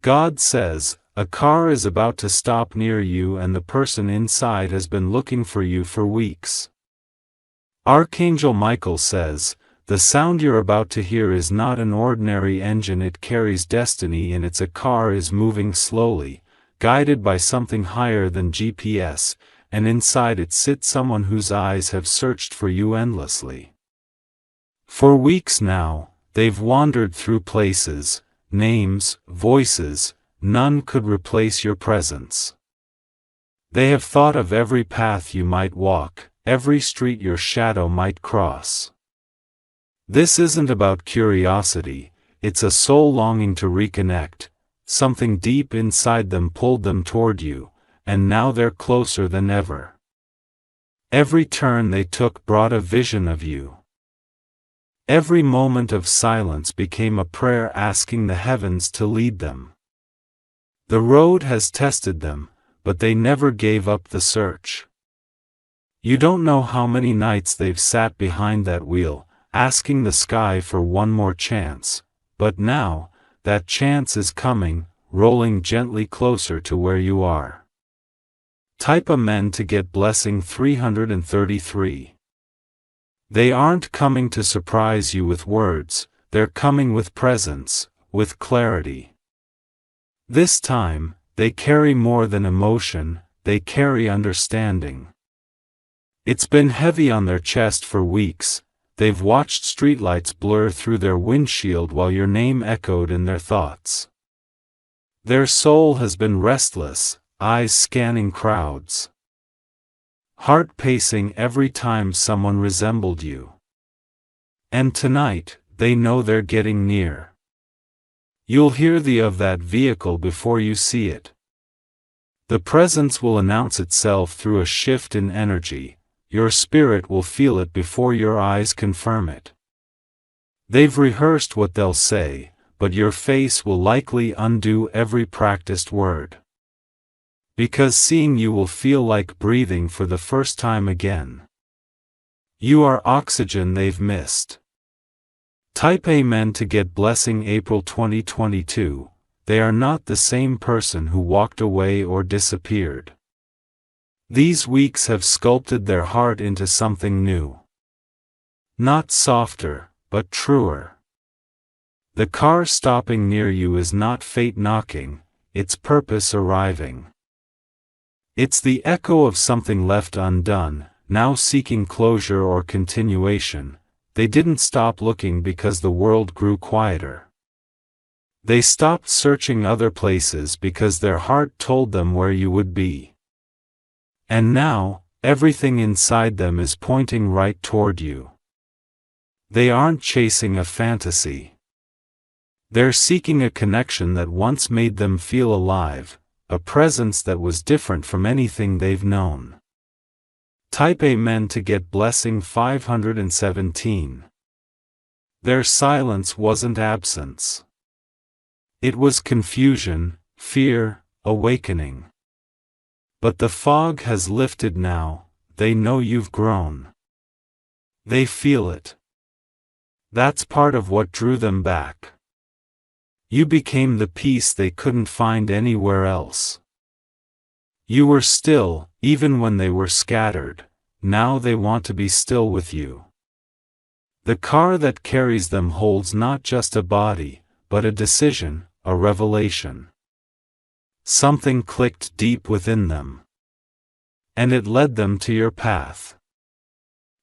God says, a car is about to stop near you and the person inside has been looking for you for weeks. Archangel Michael says, the sound you're about to hear is not an ordinary engine, it carries destiny and it's a car is moving slowly, guided by something higher than GPS, and inside it sits someone whose eyes have searched for you endlessly. For weeks now, they've wandered through places, names, voices, none could replace your presence. They have thought of every path you might walk, every street your shadow might cross. This isn't about curiosity, it's a soul longing to reconnect. Something deep inside them pulled them toward you, and now they're closer than ever. Every turn they took brought a vision of you. Every moment of silence became a prayer asking the heavens to lead them. The road has tested them, but they never gave up the search. You don't know how many nights they've sat behind that wheel, asking the sky for one more chance, but now, that chance is coming, rolling gently closer to where you are. Type Amen to get blessing 333. They aren't coming to surprise you with words, they're coming with presence, with clarity. This time, they carry more than emotion, they carry understanding. It's been heavy on their chest for weeks. They've watched streetlights blur through their windshield while your name echoed in their thoughts. Their soul has been restless, eyes scanning crowds. Heart pacing every time someone resembled you. And tonight, they know they're getting near. You'll hear the of that vehicle before you see it. The presence will announce itself through a shift in energy. Your spirit will feel it before your eyes confirm it. They've rehearsed what they'll say, but your face will likely undo every practiced word. Because seeing you will feel like breathing for the first time again. You are oxygen they've missed. Type Amen to get blessing April 2022. They are not the same person who walked away or disappeared. These weeks have sculpted their heart into something new. Not softer, but truer. The car stopping near you is not fate knocking, it's purpose arriving. It's the echo of something left undone, now seeking closure or continuation. They didn't stop looking because the world grew quieter. They stopped searching other places because their heart told them where you would be. And now, everything inside them is pointing right toward you. They aren't chasing a fantasy. They're seeking a connection that once made them feel alive, a presence that was different from anything they've known. Type Amen to get blessing 517. Their silence wasn't absence. It was confusion, fear, awakening. But the fog has lifted now, they know you've grown. They feel it. That's part of what drew them back. You became the peace they couldn't find anywhere else. You were still, even when they were scattered, now they want to be still with you. The car that carries them holds not just a body, but a decision, a revelation. Something clicked deep within them. And it led them to your path.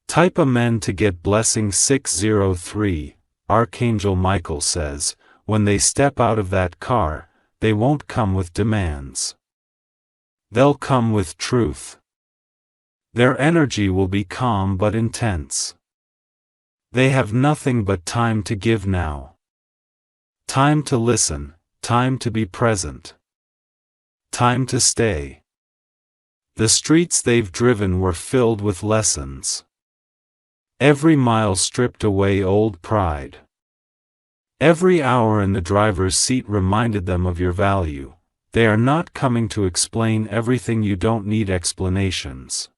Type Amen to get blessing 603. Archangel Michael says, when they step out of that car, they won't come with demands. They'll come with truth. Their energy will be calm but intense. They have nothing but time to give now. Time to listen, time to be present. Time to stay. The streets they've driven were filled with lessons. Every mile stripped away old pride. Every hour in the driver's seat reminded them of your value. They are not coming to explain everything, you don't need explanations.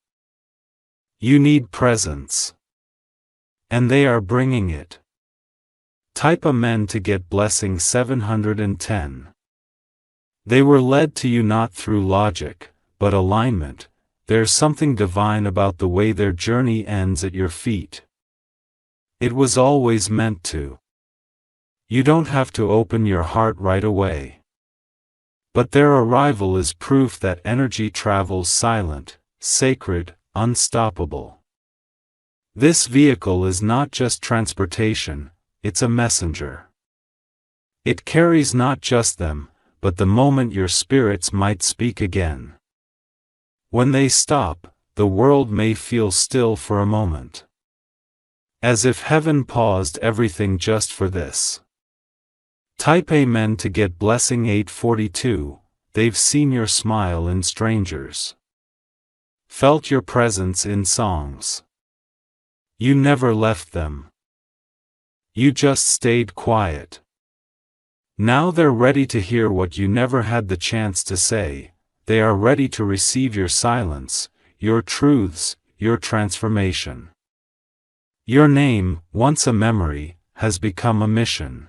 You need presence. And they are bringing it. Type Amen to get blessing 710. They were led to you not through logic, but alignment. There's something divine about the way their journey ends at your feet. It was always meant to. You don't have to open your heart right away. But their arrival is proof that energy travels silent, sacred, unstoppable. This vehicle is not just transportation, it's a messenger. It carries not just them, but the moment your spirits might speak again. When they stop, the world may feel still for a moment. As if heaven paused everything just for this. Type Amen to get blessing 842. They've seen your smile in strangers. Felt your presence in songs. You never left them. You just stayed quiet. Now they're ready to hear what you never had the chance to say. They are ready to receive your silence, your truths, your transformation. Your name, once a memory, has become a mission.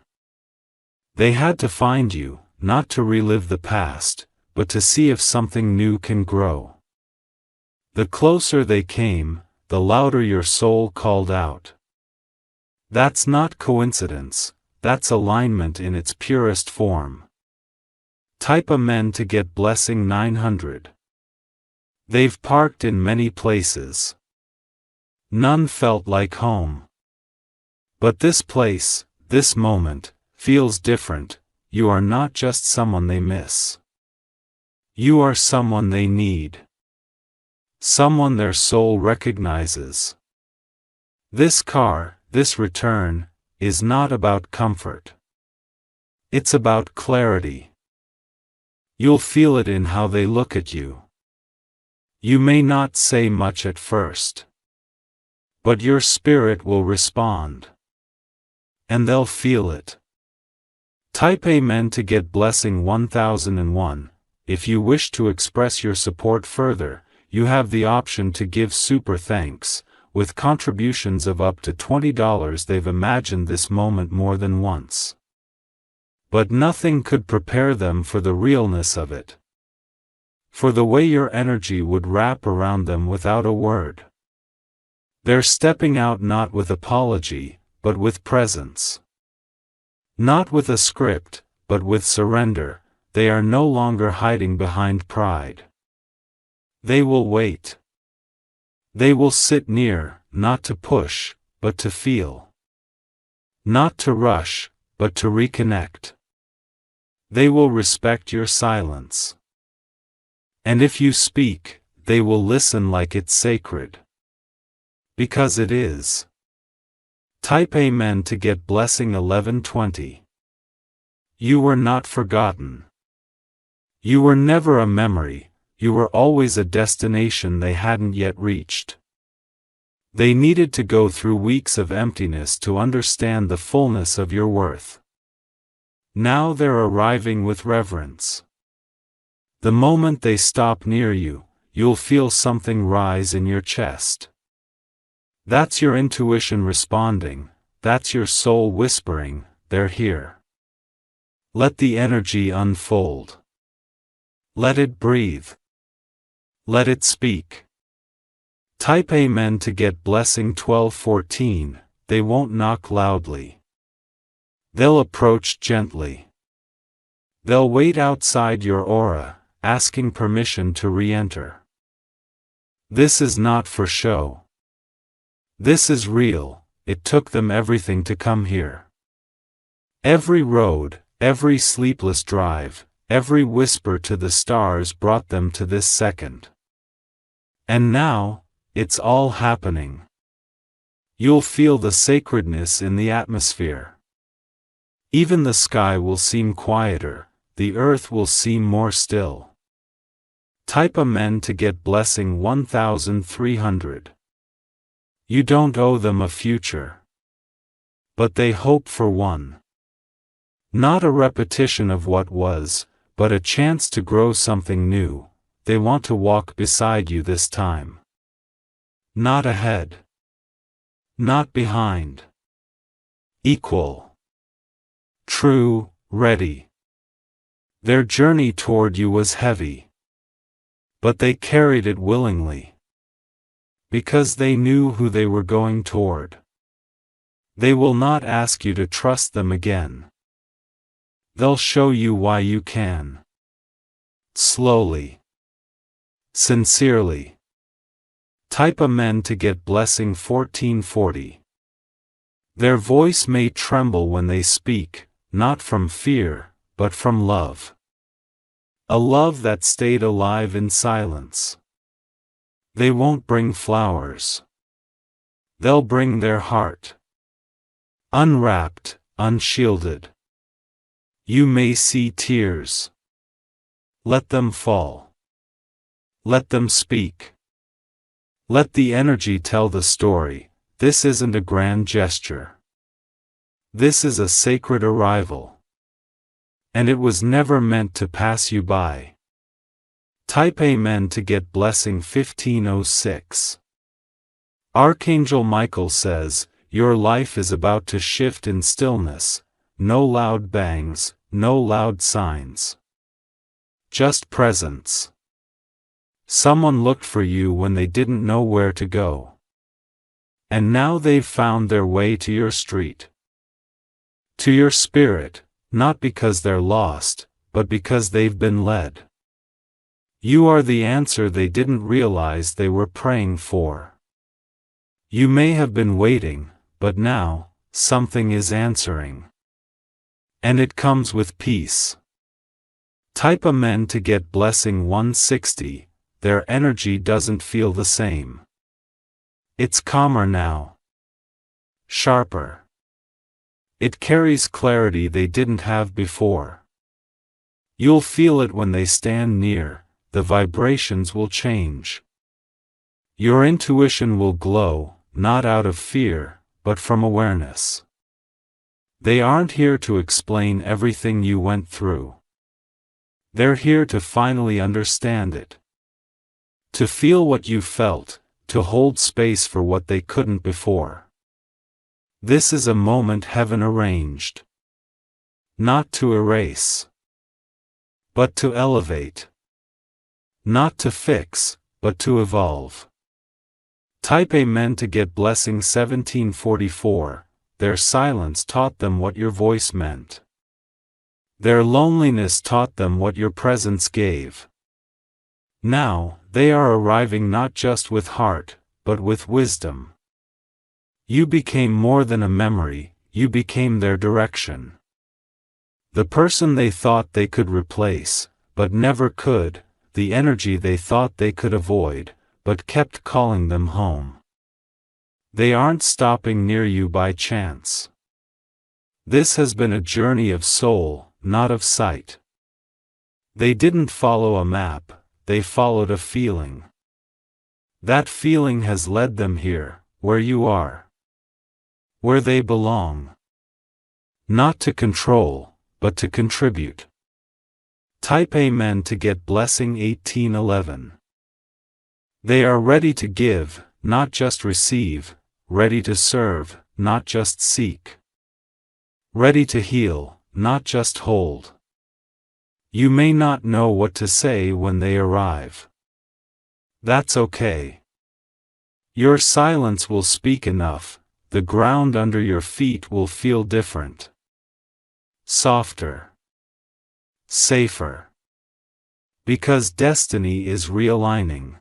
They had to find you, not to relive the past, but to see if something new can grow. The closer they came, the louder your soul called out. That's not coincidence, that's alignment in its purest form. Type Amen to get blessing 900. They've parked in many places. None felt like home. But this place, this moment, feels different. You are not just someone they miss. You are someone they need. Someone their soul recognizes. This car, this return, is not about comfort. It's about clarity. You'll feel it in how they look at you. You may not say much at first. But your spirit will respond. And they'll feel it. Type Amen to get blessing 1001. If you wish to express your support further, you have the option to give super thanks. With contributions of up to $20, they've imagined this moment more than once. But nothing could prepare them for the realness of it. For the way your energy would wrap around them without a word. They're stepping out not with apology, but with presence. Not with a script, but with surrender. They are no longer hiding behind pride. They will wait. They will sit near, not to push, but to feel. Not to rush, but to reconnect. They will respect your silence. And if you speak, they will listen like it's sacred. Because it is. Type Amen to get blessing 1120. You were not forgotten. You were never a memory, you were always a destination they hadn't yet reached. They needed to go through weeks of emptiness to understand the fullness of your worth. Now they're arriving with reverence. The moment they stop near you, you'll feel something rise in your chest. That's your intuition responding, that's your soul whispering, they're here. Let the energy unfold. Let it breathe. Let it speak. Type Amen to get blessing 1214, they won't knock loudly. They'll approach gently. They'll wait outside your aura, asking permission to re-enter. This is not for show. This is real, it took them everything to come here. Every road, every sleepless drive, every whisper to the stars brought them to this second. And now, it's all happening. You'll feel the sacredness in the atmosphere. Even the sky will seem quieter, the earth will seem more still. Type Amen to get blessing 1300. You don't owe them a future. But they hope for one. Not a repetition of what was, but a chance to grow something new. They want to walk beside you this time. Not ahead. Not behind. Equal. True, ready. Their journey toward you was heavy, but they carried it willingly, because they knew who they were going toward. They will not ask you to trust them again. They'll show you why you can. Slowly. Sincerely. Type Amen to get blessing 1440. Their voice may tremble when they speak, not from fear, but from love. A love that stayed alive in silence. They won't bring flowers. They'll bring their heart. Unwrapped, unshielded. You may see tears. Let them fall. Let them speak. Let the energy tell the story. This isn't a grand gesture. This is a sacred arrival. And it was never meant to pass you by. Type Amen to get blessing 1506. Archangel Michael says, your life is about to shift in stillness, no loud bangs, no loud signs. Just presence. Someone looked for you when they didn't know where to go. And now they've found their way to your street. To your spirit, not because they're lost, but because they've been led. You are the answer they didn't realize they were praying for. You may have been waiting, but now, something is answering. And it comes with peace. Type Amen to get blessing 160, their energy doesn't feel the same. It's calmer now. Sharper. It carries clarity they didn't have before. You'll feel it when they stand near, the vibrations will change. Your intuition will glow, not out of fear, but from awareness. They aren't here to explain everything you went through. They're here to finally understand it. To feel what you felt, to hold space for what they couldn't before. This is a moment heaven arranged. Not to erase, but to elevate. Not to fix, but to evolve. Type Amen to get blessing 1744, their silence taught them what your voice meant. Their loneliness taught them what your presence gave. Now, they are arriving not just with heart, but with wisdom. You became more than a memory, you became their direction. The person they thought they could replace, but never could, the energy they thought they could avoid, but kept calling them home. They aren't stopping near you by chance. This has been a journey of soul, not of sight. They didn't follow a map, they followed a feeling. That feeling has led them here, where you are. Where they belong. Not to control, but to contribute. Type Amen to get blessing 1811. They are ready to give, not just receive, ready to serve, not just seek. Ready to heal, not just hold. You may not know what to say when they arrive. That's okay. Your silence will speak enough, the ground under your feet will feel different. Softer. Safer. Because destiny is realigning.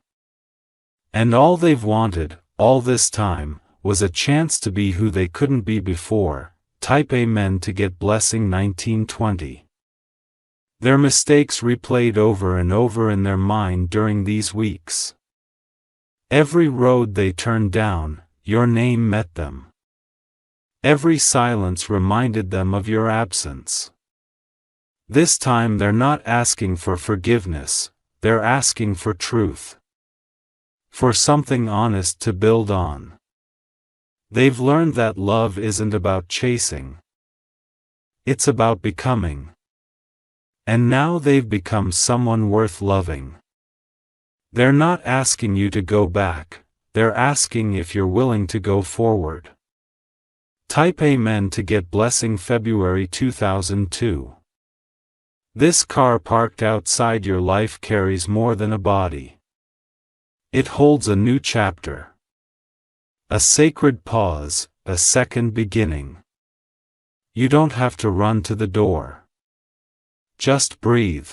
And all they've wanted, all this time, was a chance to be who they couldn't be before. Type Amen to get blessing 1920. Their mistakes replayed over and over in their mind during these weeks. Every road they turned down, your name met them. Every silence reminded them of your absence. This time they're not asking for forgiveness, they're asking for truth. For something honest to build on. They've learned that love isn't about chasing. It's about becoming. And now they've become someone worth loving. They're not asking you to go back, they're asking if you're willing to go forward. Type Amen to get blessing February 2002. This car parked outside your life carries more than a body. It holds a new chapter. A sacred pause, a second beginning. You don't have to run to the door. Just breathe.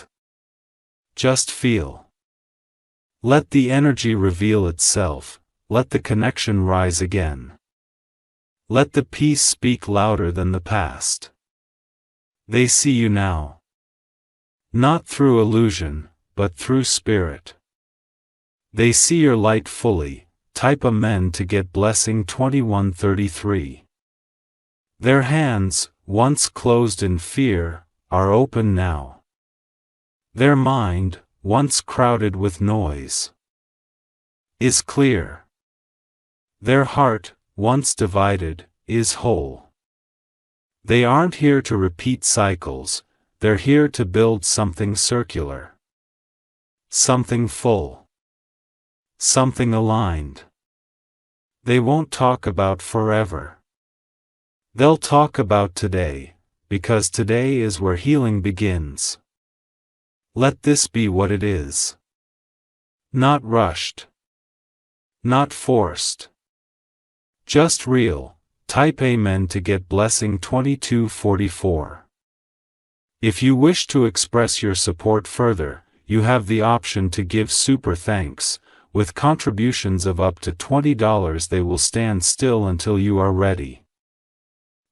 Just feel. Let the energy reveal itself, let the connection rise again. Let the peace speak louder than the past. They see you now. Not through illusion, but through spirit. They see your light fully. Type Amen to get blessing 2133. Their hands, once closed in fear, are open now. Their mind, once crowded with noise, is clear. Their heart, once divided, is whole. They aren't here to repeat cycles, they're here to build something circular. Something full. Something aligned. They won't talk about forever. They'll talk about today, because today is where healing begins. Let this be what it is. Not rushed. Not forced. Just real. Type Amen to get blessing 2244. If you wish to express your support further, you have the option to give super thanks. With contributions of up to $20 they will stand still until you are ready.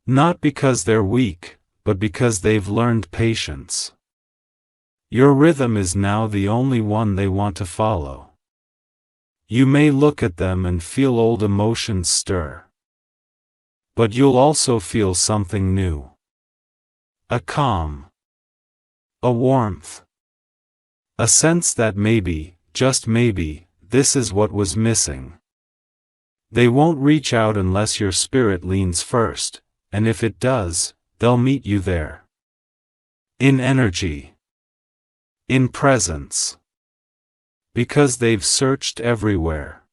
Not because they're weak, but because they've learned patience. Your rhythm is now the only one they want to follow. You may look at them and feel old emotions stir. But you'll also feel something new. A calm. A warmth. A sense that maybe, just maybe, this is what was missing. They won't reach out unless your spirit leans first, and if it does, they'll meet you there. In energy. In presence. Because they've searched everywhere.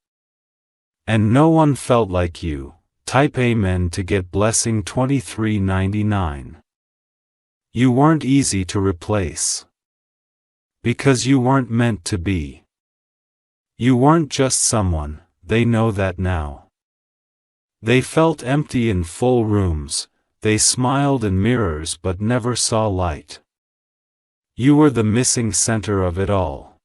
And no one felt like you. Type Amen to get blessing 2399. You weren't easy to replace. Because you weren't meant to be. You weren't just someone, they know that now. They felt empty in full rooms, they smiled in mirrors but never saw light. You were the missing center of it all.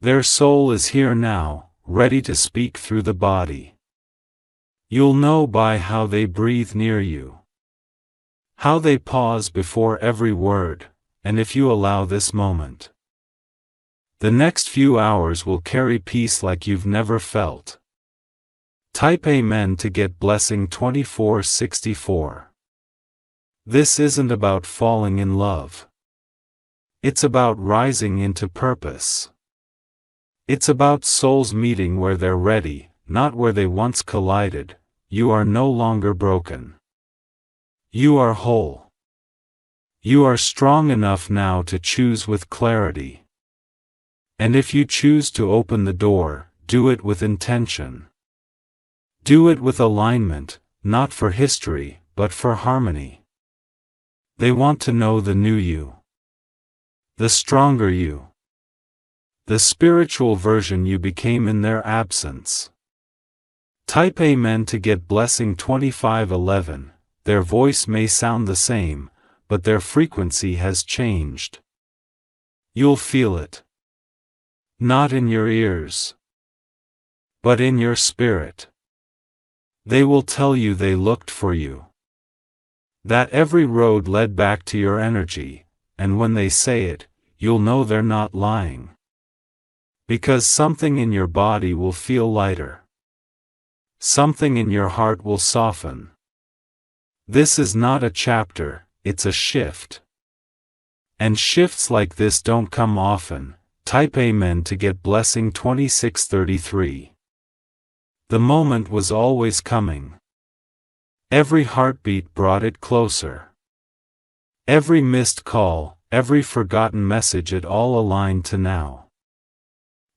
Their soul is here now, ready to speak through the body. You'll know by how they breathe near you. How they pause before every word, and if you allow this moment. The next few hours will carry peace like you've never felt. Type Amen to get blessing 2464. This isn't about falling in love. It's about rising into purpose. It's about souls meeting where they're ready, not where they once collided. You are no longer broken. You are whole. You are strong enough now to choose with clarity. And if you choose to open the door, do it with intention. Do it with alignment, not for history, but for harmony. They want to know the new you. The stronger you. The spiritual version you became in their absence. Type Amen to get blessing 2511. Their voice may sound the same, but their frequency has changed. You'll feel it. Not in your ears, but in your spirit. They will tell you they looked for you. That every road led back to your energy, and when they say it, you'll know they're not lying. Because something in your body will feel lighter. Something in your heart will soften. This is not a chapter, it's a shift. And shifts like this don't come often. Type Amen to get blessing 2633. The moment was always coming. Every heartbeat brought it closer. Every missed call, every forgotten message, it all aligned to now.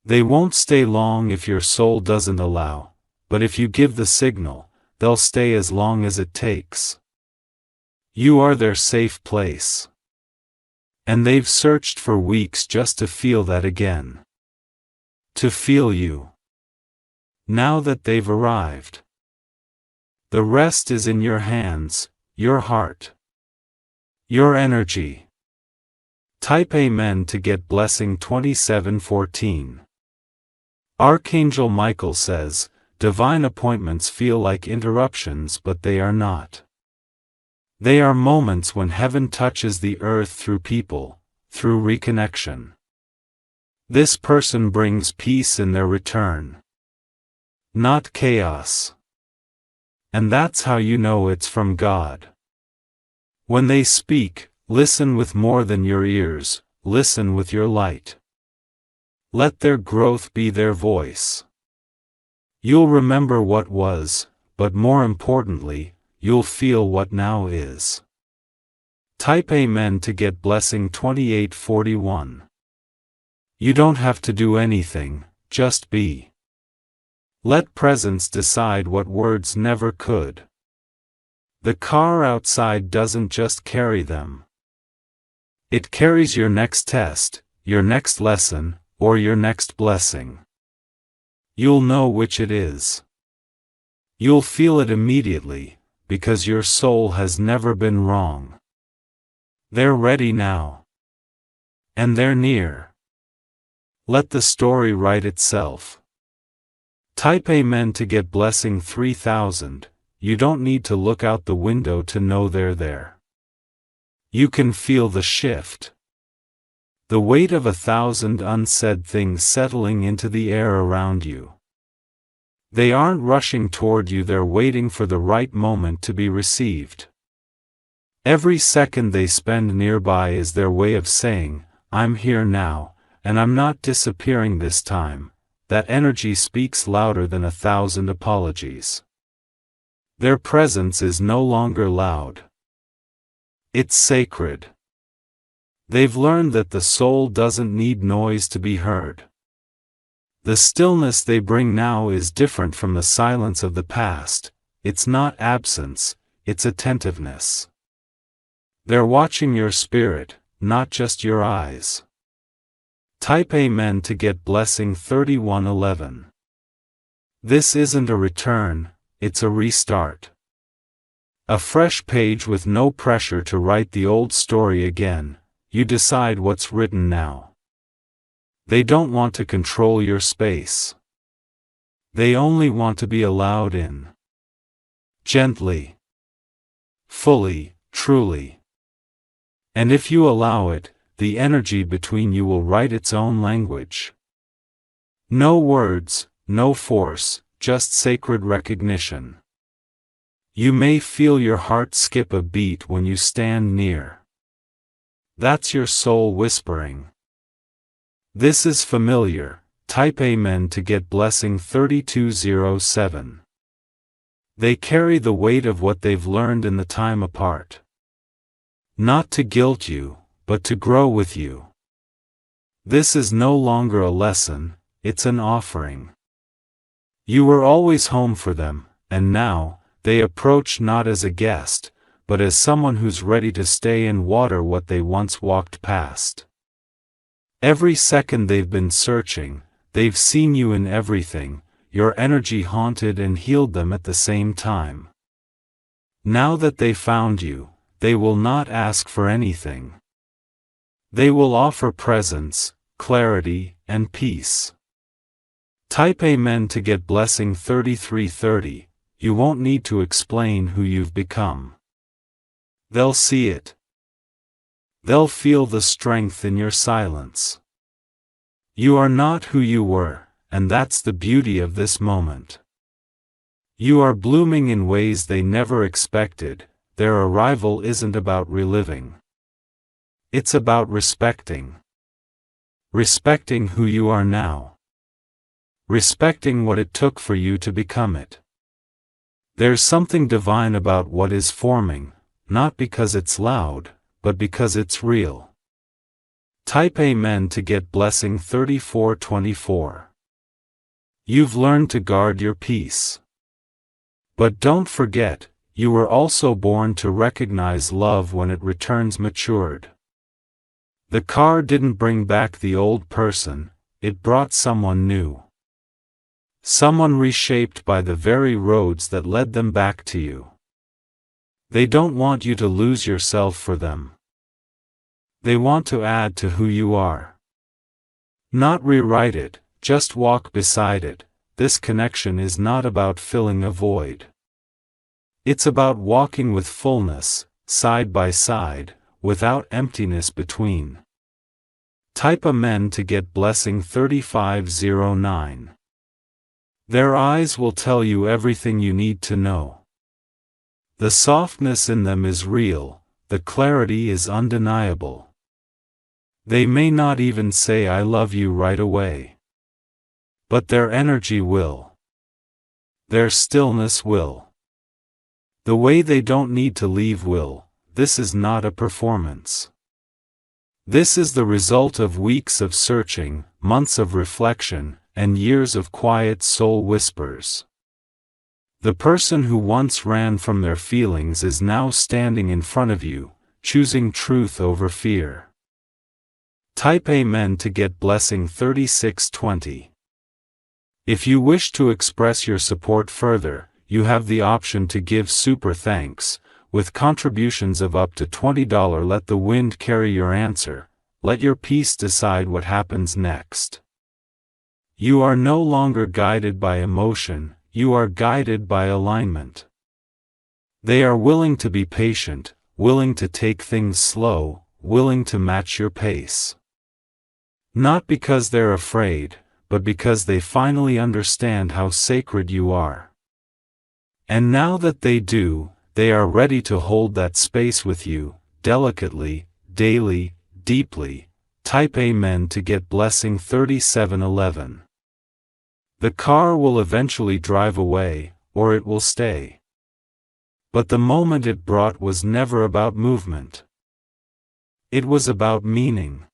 They won't stay long if your soul doesn't allow, but if you give the signal, they'll stay as long as it takes. You are their safe place. And they've searched for weeks just to feel that again. To feel you. Now that they've arrived. The rest is in your hands, your heart. Your energy. Type Amen to get blessing 2714. Archangel Michael says, divine appointments feel like interruptions, but they are not. They are moments when heaven touches the earth through people, through reconnection. This person brings peace in their return. Not chaos. And that's how you know it's from God. When they speak, listen with more than your ears, listen with your light. Let their growth be their voice. You'll remember what was, but more importantly, you'll feel what now is. Type Amen to get blessing 2841. You don't have to do anything, just be. Let presence decide what words never could. The car outside doesn't just carry them. It carries your next test, your next lesson, or your next blessing. You'll know which it is. You'll feel it immediately, because your soul has never been wrong. They're ready now. And they're near. Let the story write itself. Type Amen to get blessing 3000. You don't need to look out the window to know they're there. You can feel the shift. The weight of 1,000 unsaid things settling into the air around you. They aren't rushing toward you, they're waiting for the right moment to be received. Every second they spend nearby is their way of saying, I'm here now, and I'm not disappearing this time. That energy speaks louder than 1,000 apologies. Their presence is no longer loud. It's sacred. They've learned that the soul doesn't need noise to be heard. The stillness they bring now is different from the silence of the past. It's not absence, it's attentiveness. They're watching your spirit, not just your eyes. Type Amen to get blessing 3111. This isn't a return, it's a restart. A fresh page with no pressure to write the old story again. You decide what's written now. They don't want to control your space. They only want to be allowed in. Gently. Fully, truly. And if you allow it, the energy between you will write its own language. No words, no force, just sacred recognition. You may feel your heart skip a beat when you stand near. That's your soul whispering. This is familiar. Type Amen to get blessing 3207. They carry the weight of what they've learned in the time apart. Not to guilt you, but to grow with you. This is no longer a lesson, it's an offering. You were always home for them, and now, they approach not as a guest, but as someone who's ready to stay and water what they once walked past. Every second they've been searching, they've seen you in everything, your energy haunted and healed them at the same time. Now that they found you, they will not ask for anything. They will offer presence, clarity, and peace. Type Amen to get blessing 3330. You won't need to explain who you've become. They'll see it. They'll feel the strength in your silence. You are not who you were, and that's the beauty of this moment. You are blooming in ways they never expected. Their arrival isn't about reliving. It's about respecting. Respecting who you are now. Respecting what it took for you to become it. There's something divine about what is forming, not because it's loud, but because it's real. Type Amen to get blessing 3424. You've learned to guard your peace. But don't forget, you were also born to recognize love when it returns matured. The car didn't bring back the old person, it brought someone new. Someone reshaped by the very roads that led them back to you. They don't want you to lose yourself for them. They want to add to who you are. Not rewrite it, just walk beside it. This connection is not about filling a void. It's about walking with fullness, side by side, without emptiness between. Type Amen to get blessing 3509. Their eyes will tell you everything you need to know. The softness in them is real, the clarity is undeniable. They may not even say I love you right away. But their energy will. Their stillness will. The way they don't need to leave will. This is not a performance. This is the result of weeks of searching, months of reflection, and years of quiet soul whispers. The person who once ran from their feelings is now standing in front of you, choosing truth over fear. Type Amen to get blessing 3620. If you wish to express your support further, you have the option to give super thanks, with contributions of up to $20. Let the wind carry your answer, let your peace decide what happens next. You are no longer guided by emotion, you are guided by alignment. They are willing to be patient, willing to take things slow, willing to match your pace. Not because they're afraid, but because they finally understand how sacred you are. And now that they do, they are ready to hold that space with you, delicately, daily, deeply. Type Amen to get blessing 3711. The car will eventually drive away, or it will stay. But the moment it brought was never about movement. It was about meaning.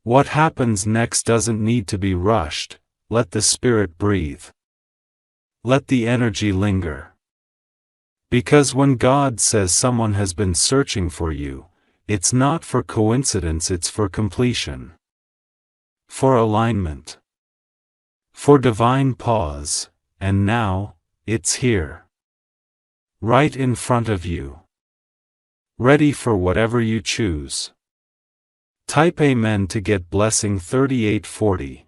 What happens next doesn't need to be rushed, let the spirit breathe. Let the energy linger. Because when God says someone has been searching for you, it's not for coincidence, it's for completion. For alignment. For divine pause, and now, it's here. Right in front of you. Ready for whatever you choose. Type Amen to get blessing 3840.